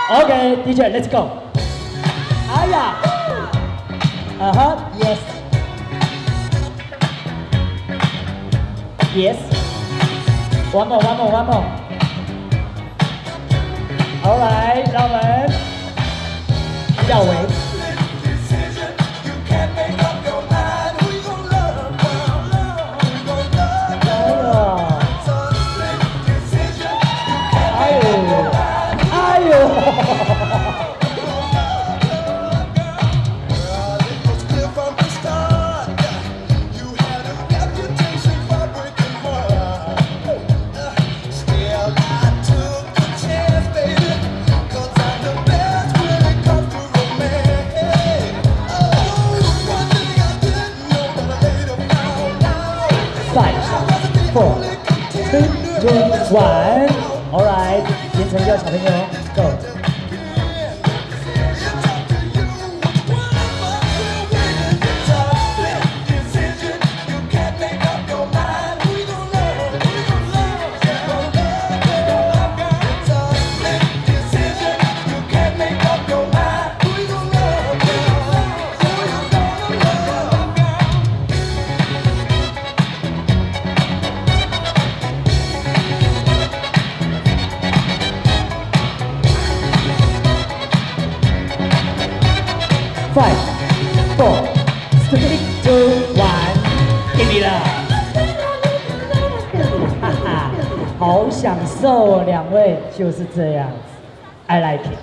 Okay, DJ, let's go. Ah, yeah. Yes. Yes. One more. Alright, 让我们耀维。哎呦！ 5, 4, 3, 2, 1. Alright， 变成一个小朋友 ，Go。5, 4, 3, 2, 1， 给你了，哈哈，好享受哦，两位就是这样子 ，I like it。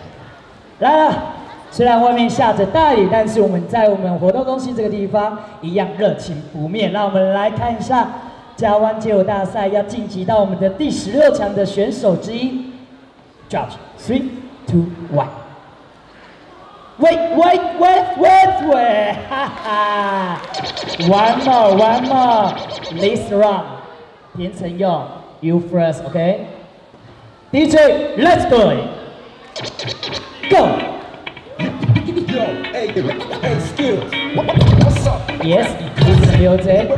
来了，虽然外面下着大雨，但是我们在我们活动中心这个地方一样热情不灭。让我们来看一下嘉湾街舞大赛要晋级到我们的第16强的选手之一 ，Judge 3, 2, 1。 Wait, ha ha! One more. This round, 田承佑 you first, okay? DJ, let's do it. Go. Hey, skills. What's up? Yes, this is music.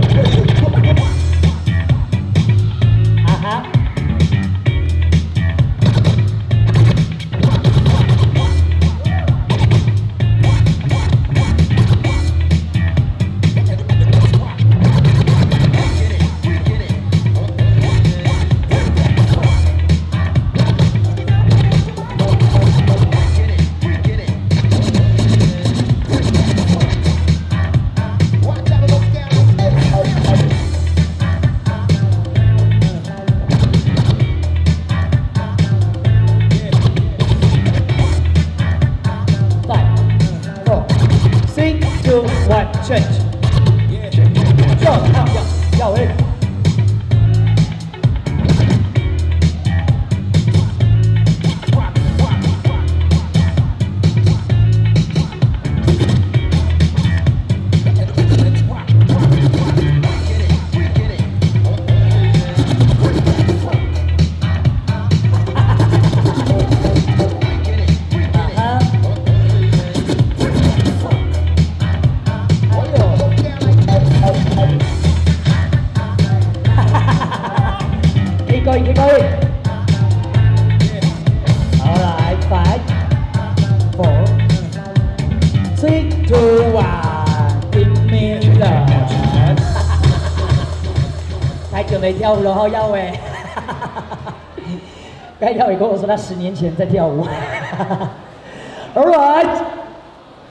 Change. Go,耀威。Keep going. Alright, 5, 4, 3, 2, 1, give me love. 太久没跳舞了哈，耀伟。刚才耀伟跟我说他10年前在跳舞。Alright，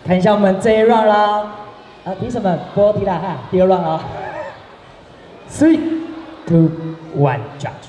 看一下我们这一 round 啦。凭什么波提啦哈？第2 round 啊。3, 2, 1, judge.